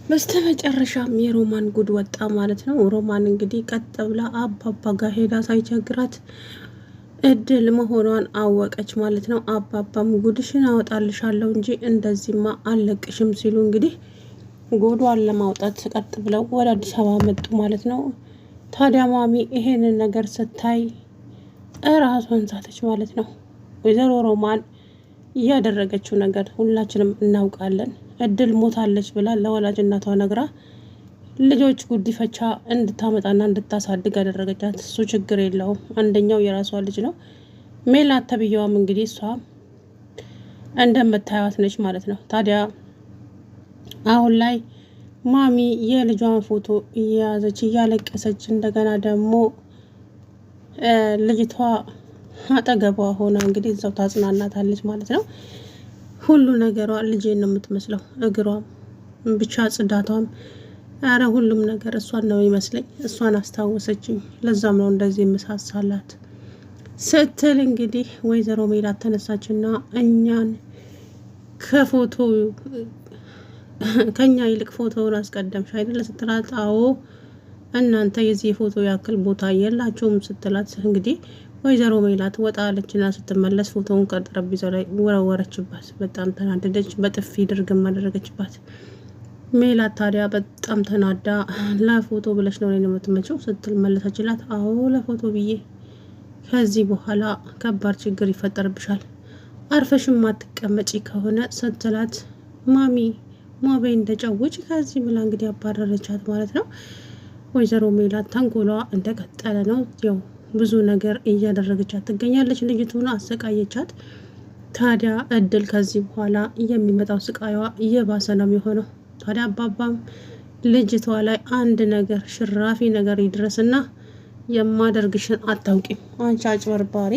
በስተመጨረሻም የሮማን ጉድ ወጣ ማለት ነው። ሮማን እንግዲህ ቀጥ ብላ አባባ ጋር ሄዳ ሳይቸግራት እድል መሆኗን አወቀች ማለት ነው። አባባም ጉድሽን አወጣልሻለሁ እንጂ እንደዚህማ አልለቅሽም ሲሉ እንግዲህ ጎዷን ለማውጣት ቀጥ ብለው ወደ አዲስ አበባ መጡ ማለት ነው። ታዲያ ማሚ ይሄንን ነገር ስታይ እራሷን ሳተች ማለት ነው። ወይዘሮ ሮማን እያደረገችው ነገር ሁላችንም እናውቃለን። እድል ሞታለች ብላ ለወላጅ እናቷ ነግራ ልጆች ጉዲፈቻ እንድታመጣና እንድታሳድግ ያደረገቻት። እሱ ችግር የለውም፣ አንደኛው የራሷ ልጅ ነው። ሜላት ተብዬዋም እንግዲህ እሷ እንደምታዩት ነች ማለት ነው። ታዲያ አሁን ላይ ማሚ የልጇን ፎቶ እየያዘች እያለቀሰች፣ እንደገና ደግሞ ልጅቷ አጠገቧ ሆና እንግዲህ እዛው ታጽናናታለች ማለት ነው። ሁሉ ነገሯ ልጄን ነው የምትመስለው፣ እግሯም ብቻ ጽዳቷም፣ አረ ሁሉም ነገር እሷን ነው ይመስለኝ። እሷን አስታወሰችኝ፣ ለዛም ነው እንደዚህ የምሳሳላት ስትል እንግዲህ ወይዘሮ ሜላት ተነሳችና እኛን ከፎቶ ከኛ ይልቅ ፎቶውን አስቀደምሽ አይደለ ስትላት፣ አዎ እናንተ የዚህ የፎቶ ያክል ቦታ የላችሁም ስትላት እንግዲህ ወይዘሮ ሜላት ወጣ አለችና ስትመለስ ፎቶውን ከጠረጴዛው ላይ ወረወረችባት። በጣም ተናደደች። በጥፊ ድርግም አደረገችባት። ሜላት ታዲያ በጣም ተናዳ ለፎቶ ብለሽ ነው እኔን የምትመጪው ስትል መለሰችላት። አዎ ለፎቶ ብዬ፣ ከዚህ በኋላ ከባድ ችግር ይፈጠርብሻል፣ አርፈሽም ማትቀመጪ ከሆነ ስትላት፣ ማሚ ሞቤ እንደጨውጭ ከዚህ ብላ እንግዲህ አባረረቻት ማለት ነው። ወይዘሮ ሜላት ተንኮሏ እንደቀጠለ ነው። ያው ብዙ ነገር እያደረገቻት ትገኛለች። ልጅቱን አሰቃየቻት። ታዲያ እድል ከዚህ በኋላ የሚመጣው ስቃይዋ እየባሰ ነው የሚሆነው። ታዲያ አባባም ልጅቷ ላይ አንድ ነገር ሽራፊ ነገር ይድረስና የማደርግሽን አታውቂም፣ አንቺ አጭበርባሪ፣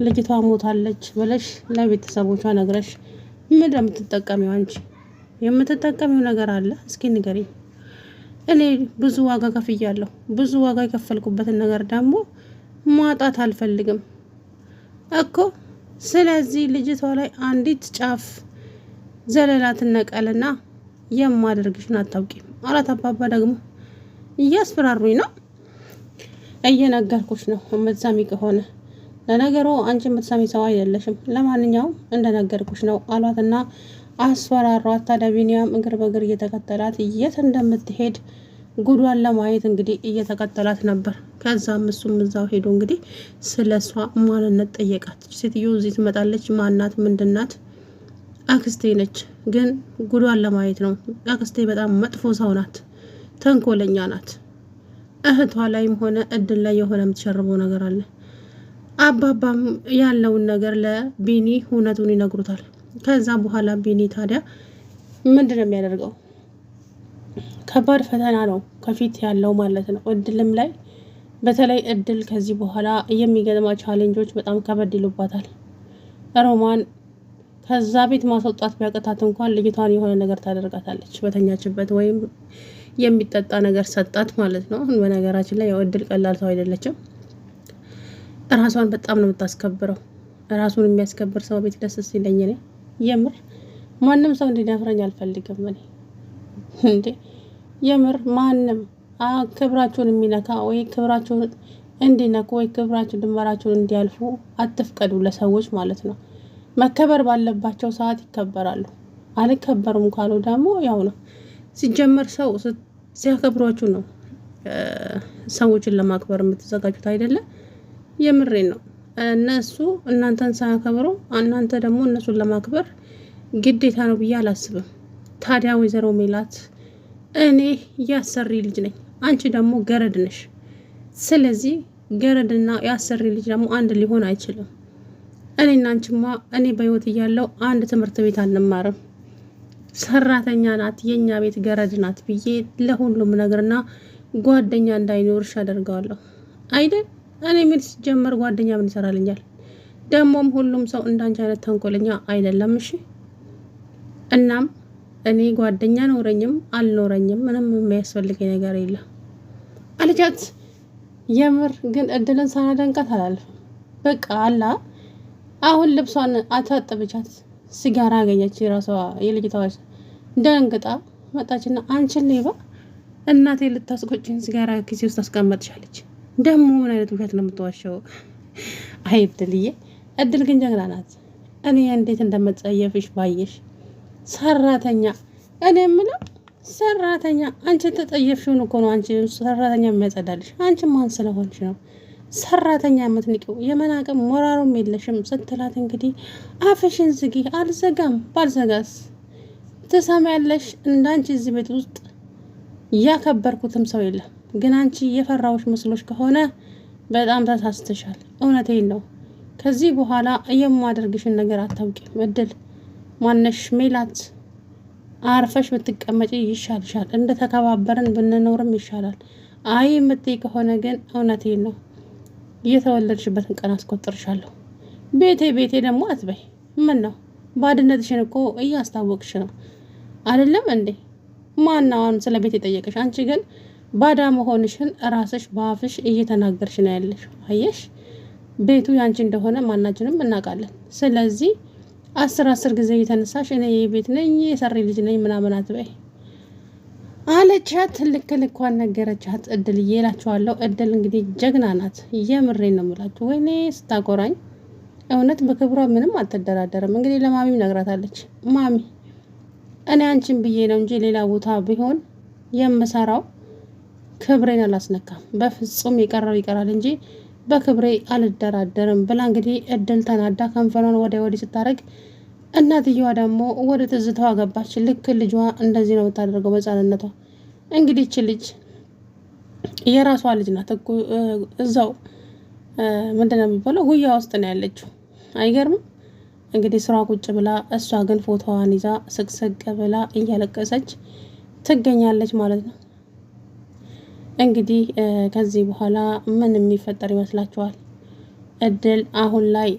ልጅቷ ሞታለች ብለሽ ለቤተሰቦቿ ነግረሽ ምን የምትጠቀሚው አንቺ የምትጠቀሚው ነገር አለ? እስኪ ንገሪኝ። እኔ ብዙ ዋጋ ከፍያለሁ። ብዙ ዋጋ የከፈልኩበትን ነገር ደግሞ ማጣት አልፈልግም እኮ። ስለዚህ ልጅቷ ላይ አንዲት ጫፍ ዘለላ ትነቀልና የማደርግሽን አታውቂም አላት አባባ። ደግሞ እያስፈራሩኝ ነው። እየነገርኩሽ ነው የምትሰሚ ከሆነ። ለነገሩ አንቺ የምትሰሚ ሰው አይደለሽም። ለማንኛውም እንደነገርኩሽ ነው አሏትና አስፈራሯት። ታዲያ ቢኒያም እግር በእግር እየተከተላት የት እንደምትሄድ ጉዷን ለማየት እንግዲህ እየተከተላት ነበር። ከዛም እሱም እዛው ሄዶ እንግዲህ ስለ እሷ ማንነት ጠየቃት። ሴትዮ እዚህ ትመጣለች፣ ማናት? ምንድናት? አክስቴ ነች፣ ግን ጉዷን ለማየት ነው። አክስቴ በጣም መጥፎ ሰው ናት፣ ተንኮለኛ ናት። እህቷ ላይም ሆነ እድል ላይ የሆነ የምትሸርበው ነገር አለ። አባባም ያለውን ነገር ለቢኒ እውነቱን ይነግሩታል። ከዛ በኋላ ቢኒ ታዲያ ምንድን ነው የሚያደርገው? ከባድ ፈተና ነው ከፊት ያለው ማለት ነው። እድልም ላይ በተለይ እድል ከዚህ በኋላ የሚገጥማ ቻሌንጆች በጣም ከበድ ይሉባታል። ሮማን ከዛ ቤት ማስወጣት ቢያቅታት እንኳን ልጅቷን የሆነ ነገር ታደርጋታለች። በተኛችበት ወይም የሚጠጣ ነገር ሰጣት ማለት ነው። በነገራችን ላይ ያው እድል ቀላል ሰው አይደለችም። ራሷን በጣም ነው የምታስከብረው። ራሱን የሚያስከብር ሰው ቤት ደስ ሲለኝ እኔ የምር ማንም ሰው እንዲደፍረኝ አልፈልግም። እኔ እንዴ የምር ማንም ክብራቸውን የሚነካ ወይ ክብራቸውን እንዲነኩ ወይ ክብራቸውን ድንበራቸውን እንዲያልፉ አትፍቀዱ ለሰዎች ማለት ነው። መከበር ባለባቸው ሰዓት ይከበራሉ። አልከበሩም ካሉ ደግሞ ያው ነው። ሲጀመር ሰው ሲያከብሯችሁ ነው ሰዎችን ለማክበር የምትዘጋጁት አይደለም። የምሬን ነው። እነሱ እናንተን ሳያከብሩ እናንተ ደግሞ እነሱን ለማክበር ግዴታ ነው ብዬ አላስብም። ታዲያ ወይዘሮ ሜላት እኔ ያሰሪ ልጅ ነኝ፣ አንቺ ደግሞ ገረድ ነሽ። ስለዚህ ገረድና ያሰሪ ልጅ ደግሞ አንድ ሊሆን አይችልም። እኔና አንቺማ እኔ በህይወት እያለው አንድ ትምህርት ቤት አንማርም። ሰራተኛ ናት፣ የኛ ቤት ገረድ ናት ብዬ ለሁሉም ነገርና ጓደኛ እንዳይኖርሽ አደርገዋለሁ አይደል? እኔ ምን ሲጀመር ጓደኛ ምን ይሰራልኛል? ደግሞም ሁሉም ሰው እንዳንቺ አይነት ተንኮለኛ አይደለም። እሺ እናም እኔ ጓደኛ ኖረኝም አልኖረኝም ምንም የሚያስፈልገኝ ነገር የለም አለቻት። የምር ግን እድልን ሳናደንቃት አላልፍም። በቃ አላ አሁን ልብሷን አታጠበቻት። ሲጋራ አገኘች። የራሷ የልጅቷ ደንግጣ መጣችና አንቺን ሌባ እናቴ ልታስቆጭኝ ሲጋራ ኪሴ ውስጥ አስቀመጥሻለች። ደግሞ ምን አይነት ውሸት ነው የምትዋሸው? አይ እድልዬ፣ እድል ግን ጀግና ናት። እኔ እንዴት እንደምጸየፍሽ ባየሽ። ሰራተኛ እኔ የምለው ሰራተኛ፣ አንቺ ተጠየፍሽውን እኮ ነው አንቺ ሰራተኛ የሚያጸዳልሽ። አንቺ ማን ስለሆንሽ ነው ሰራተኛ የምትንቂው? የመናቅም ሞራሩም የለሽም ስትላት እንግዲህ አፍሽን ዝጊ። አልዘጋም፣ ባልዘጋስ ትሰሚያለሽ? እንዳንቺ እዚህ ቤት ውስጥ ያከበርኩትም ሰው የለም። ግን አንቺ የፈራዎች መስሎች ከሆነ በጣም ተሳስተሻል። እውነቴን ነው። ከዚህ በኋላ የማደርግሽን ነገር አታውቂም። እድል ማነሽ ሜላት፣ አርፈሽ ብትቀመጪ ይሻልሻል። እንደ ተከባበርን ብንኖርም ይሻላል። አይ የምትይ ከሆነ ግን እውነቴን ነው፣ የተወለድሽበትን ቀን አስቆጥርሻለሁ። ቤቴ ቤቴ ደግሞ አትበይ። ምን ነው ባድነትሽን እኮ እያስታወቅሽ ነው አይደለም እንዴ? ማናዋን ስለ ቤት የጠየቀሽ? አንቺ ግን ባዳ መሆንሽን ራስሽ በአፍሽ እየተናገርሽ ነው ያለሽ። አየሽ፣ ቤቱ ያንቺ እንደሆነ ማናችንም እናውቃለን። ስለዚህ 10 ጊዜ እየተነሳሽ እኔ የቤት ነኝ የሰሪ ልጅ ነኝ ምናምን አትበይ አለቻት። ልክ ልኳን ነገረቻት። እድል እየላችኋለሁ። እድል እንግዲህ ጀግና ናት። የምሬን ነው የምላችሁ። ወይኔ ስታቆራኝ እውነት በክብሯ ምንም አትደራደርም። እንግዲህ ለማሚ ነግራታለች። ማሚ እኔ አንቺን ብዬ ነው እንጂ ሌላ ቦታ ቢሆን የምሰራው ክብሬን አላስነካም። በፍጹም የቀረው ይቀራል እንጂ በክብሬ አልደራደርም ብላ እንግዲህ እድል ተናዳ ከንፈሯን ወዲያ ወዲህ ስታደርግ፣ እናትየዋ ደግሞ ወደ ትዝታዋ ገባች። ልክ ልጇ እንደዚህ ነው የምታደርገው በሕፃንነቷ። እንግዲህ ይች ልጅ የራሷ ልጅ ናት። እዛው ምንድነው የሚባለው ጉያ ውስጥ ነው ያለችው። አይገርምም? እንግዲህ ስራ ቁጭ ብላ እሷ ግን ፎቶዋን ይዛ ስቅስቅ ብላ እያለቀሰች ትገኛለች ማለት ነው። እንግዲህ ከዚህ በኋላ ምን የሚፈጠር ይመስላችኋል? እድል አሁን ላይ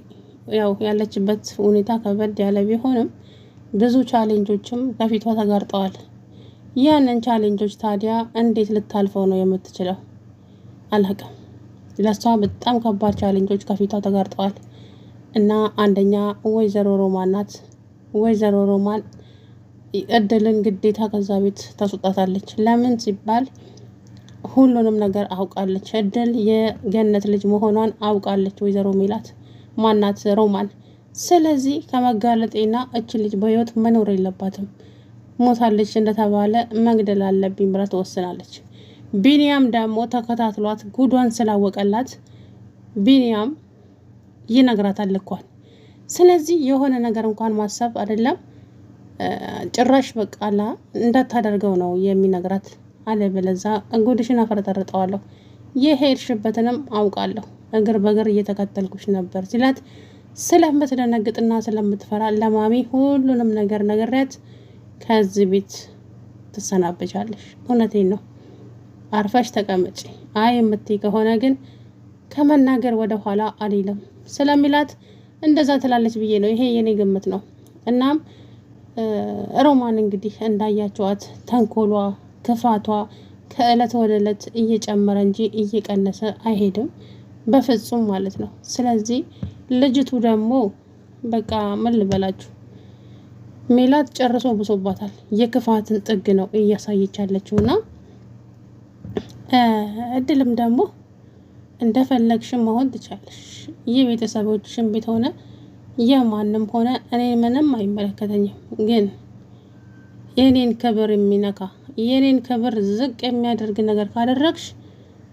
ያው ያለችበት ሁኔታ ከበድ ያለ ቢሆንም ብዙ ቻሌንጆችም ከፊቷ ተጋርጠዋል። ያንን ቻሌንጆች ታዲያ እንዴት ልታልፈው ነው የምትችለው? አላውቅም። ለሷ በጣም ከባድ ቻሌንጆች ከፊቷ ተጋርጠዋል። እና አንደኛ ወይዘሮ ሮማን ናት። ወይዘሮ ሮማን እድልን ግዴታ ከዛ ቤት ታስወጣታለች። ለምን ሲባል ሁሉንም ነገር አውቃለች። እድል የገነት ልጅ መሆኗን አውቃለች ወይዘሮ ሜላት ማናት ሮማን። ስለዚህ ከመጋለጤና እች ልጅ በህይወት መኖር የለባትም፣ ሞታለች እንደተባለ መግደል አለብኝ ብላ ትወስናለች። ቢኒያም ደግሞ ተከታትሏት ጉዷን ስላወቀላት ቢኒያም ይነግራታል ልኳን። ስለዚህ የሆነ ነገር እንኳን ማሰብ አይደለም ጭራሽ በቃላ እንዳታደርገው ነው የሚነግራት። አለበለዛ ጉድሽን አፈረጠርጠዋለሁ፣ የሄድሽበትንም አውቃለሁ፣ እግር በእግር እየተከተልኩሽ ነበር ሲላት ስለምትደነግጥና ስለምትፈራ ለማሚ ሁሉንም ነገር ነግሬያት ከዚህ ቤት ትሰናበቻለሽ። እውነቴን ነው፣ አርፈሽ ተቀመጪ። አይ የምትይ ከሆነ ግን ከመናገር ወደ ኋላ አልልም ስለሚላት እንደዛ ትላለች ብዬ ነው። ይሄ የኔ ግምት ነው። እናም ሮማን እንግዲህ እንዳያቸዋት ተንኮሏ፣ ክፋቷ ከእለት ወደ እለት እየጨመረ እንጂ እየቀነሰ አይሄድም በፍጹም ማለት ነው። ስለዚህ ልጅቱ ደግሞ በቃ ምን ልበላችሁ፣ ሜላት ጨርሶ ብሶባታል። የክፋትን ጥግ ነው እያሳየች ያለችውና እድልም ደግሞ እንደፈለግሽም መሆን ትቻለሽ። ይህ ቤተሰቦችሽን ቤት ሆነ የማንም ሆነ እኔ ምንም አይመለከተኝም። ግን የኔን ክብር የሚነካ የኔን ክብር ዝቅ የሚያደርግ ነገር ካደረግሽ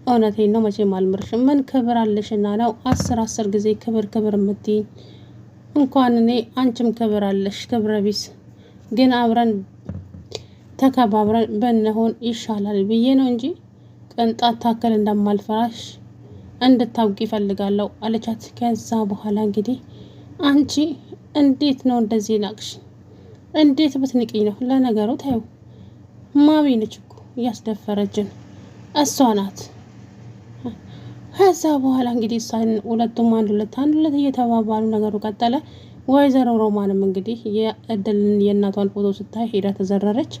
እውነቴን ነው መቼም አልምርሽም። ምን ክብር አለሽና ነው 10 ጊዜ ክብር ክብር የምትይኝ? እንኳን እኔ አንቺም ክብር አለሽ ክብረ ቢስ። ግን አብረን ተከባብረን ብንሆን ይሻላል ብዬ ነው እንጂ ቅንጣት ታክል እንደማልፈራሽ እንድታውቂ ይፈልጋለሁ አለቻት። ከዛ በኋላ እንግዲህ አንቺ እንዴት ነው እንደዚህ ናቅሽ? እንዴት ብትንቂኝ ነው? ለነገሩ ታዩ ማሚ ነች እኮ እያስደፈረችን እሷ ናት። ከዛ በኋላ እንግዲህ እሷን ሁለቱም አንድ ሁለት እየተባባሉ ነገሩ ቀጠለ። ወይዘሮ ሮማንም እንግዲህ የእድልን የእናቷን ፎቶ ስታይ ሄዳ ተዘረረች።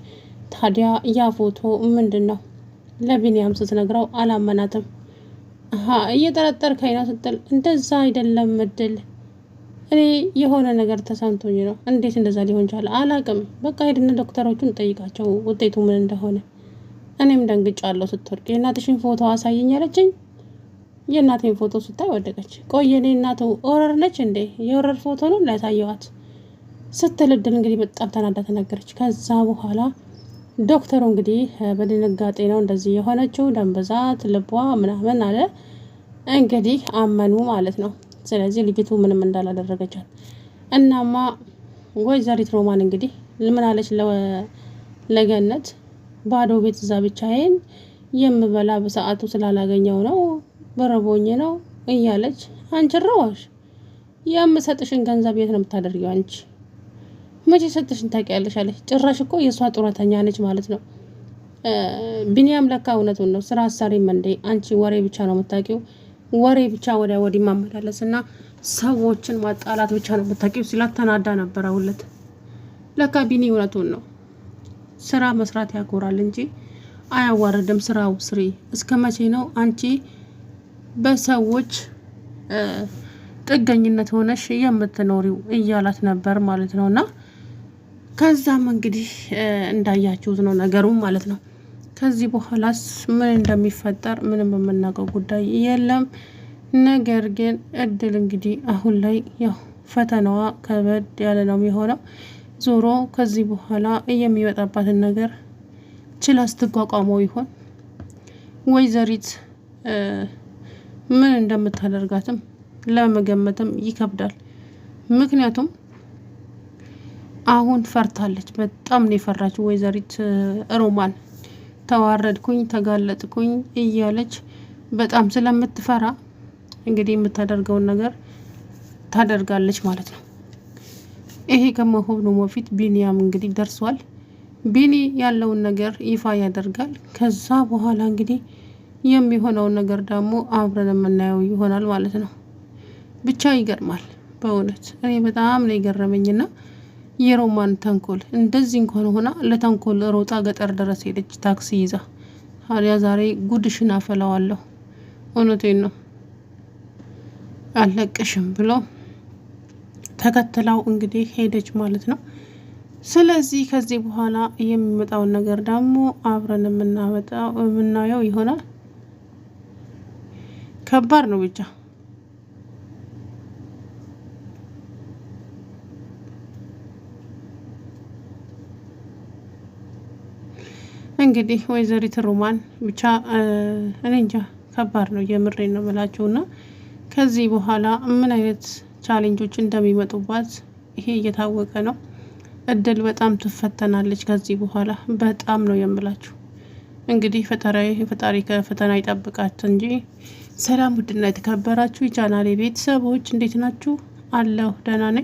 ታዲያ ያ ፎቶ ምንድን ነው? ለቢኒያም ስትነግረው አላመናትም። እየጠረጠርከኝ ነው ስትል እንደዛ አይደለም እድል እኔ የሆነ ነገር ተሰምቶኝ ነው። እንዴት እንደዛ ሊሆን ቻለ አላቅም። በቃ ሄድና ዶክተሮቹን ጠይቃቸው ውጤቱ ምን እንደሆነ። እኔም ደንግጫለሁ ስትወድቅ። የእናትሽን ፎቶ አሳየኝ አለችኝ። የእናቴን ፎቶ ስታይ ወደቀች። ቆይ የኔ እናቱ ኦረር ነች እንዴ? የኦረር ፎቶ ነው ላሳየዋት ስትል እድል እንግዲህ በጣም ተናዳ ተናገረች። ከዛ በኋላ ዶክተሩ እንግዲህ በድንጋጤ ነው እንደዚህ የሆነችው፣ ደም ብዛት፣ ልቧ ምናምን አለ። እንግዲህ አመኑ ማለት ነው። ስለዚህ ልጅቱ ምንም እንዳላደረገቻት እናማ ወይዘሪት ሮማን እንግዲህ ምን አለች ለገነት፣ ባዶ ቤት እዛ ብቻዬን የምበላ በሰዓቱ ስላላገኘው ነው በረቦኝ ነው እያለች፣ አንቺ ረዋሽ የምሰጥሽን ገንዘብ የት ነው የምታደርጊው? አንቺ መቼ ሰጥሽን ታውቂያለሽ? አለች። ጭራሽ እኮ የእሷ ጡረተኛ ነች ማለት ነው። ቢኒያም ለካ እውነቱን ነው። ስራ አሳሪም እንዴ አንቺ ወሬ ብቻ ነው የምታውቂው፣ ወሬ ብቻ ወዲያ ወዲህ ማመላለስ እና ሰዎችን ማጣላት ብቻ ነው የምታውቂው ሲላት ተናዳ ነበረ። ሁለት ለካ ቢኒ እውነቱን ነው። ስራ መስራት ያኮራል እንጂ አያዋርድም። ስራው ስሪ። እስከ መቼ ነው አንቺ በሰዎች ጥገኝነት ሆነሽ የምትኖሪው እያላት ነበር ማለት ነው። እና ከዛም እንግዲህ እንዳያችሁት ነው ነገሩ ማለት ነው። ከዚህ በኋላስ ምን እንደሚፈጠር ምንም የምናውቀው ጉዳይ የለም። ነገር ግን እድል እንግዲህ አሁን ላይ ያው ፈተናዋ ከበድ ያለ ነው የሚሆነው። ዞሮ ከዚህ በኋላ የሚመጣባትን ነገር ችላ ስትቋቋመው ይሆን? ወይዘሪት ምን እንደምታደርጋትም ለመገመትም ይከብዳል። ምክንያቱም አሁን ፈርታለች። በጣም ነው የፈራችው ወይዘሪት ሮማን። ተዋረድኩኝ፣ ተጋለጥኩኝ እያለች በጣም ስለምትፈራ እንግዲህ የምታደርገውን ነገር ታደርጋለች ማለት ነው። ይሄ ከመሆኑ በፊት ቢኒያም እንግዲህ ደርሷል። ቢኒ ያለውን ነገር ይፋ ያደርጋል። ከዛ በኋላ እንግዲህ የሚሆነውን ነገር ደግሞ አብረን የምናየው ይሆናል ማለት ነው። ብቻ ይገርማል በእውነት እኔ በጣም ነው የገረመኝና የሮማን ተንኮል እንደዚህ እንኳን ሆና ለተንኮል ሮጣ ገጠር ድረስ ሄደች ታክሲ ይዛ። ታዲያ ዛሬ ጉድሽን አፈላዋለሁ፣ እውነቴን ነው አለቅሽም ብሎ ተከትላው እንግዲህ ሄደች ማለት ነው። ስለዚህ ከዚህ በኋላ የሚመጣውን ነገር ደግሞ አብረን የምናየው ይሆናል። ከባድ ነው ብቻ እንግዲህ ወይዘሪት ሮማን ብቻ እኔ እንጃ ከባድ ነው፣ የምሬን ነው ብላችሁና ከዚህ በኋላ ምን አይነት ቻሌንጆች እንደሚመጡባት ይሄ እየታወቀ ነው። እድል በጣም ትፈተናለች ከዚህ በኋላ በጣም ነው የምላችሁ። እንግዲህ ፈጣሪ ከፈተና ይጠብቃት እንጂ። ሰላም ውድና የተከበራችሁ የቻናሌ ቤተሰቦች እንዴት ናችሁ? አለሁ ደህና ነኝ።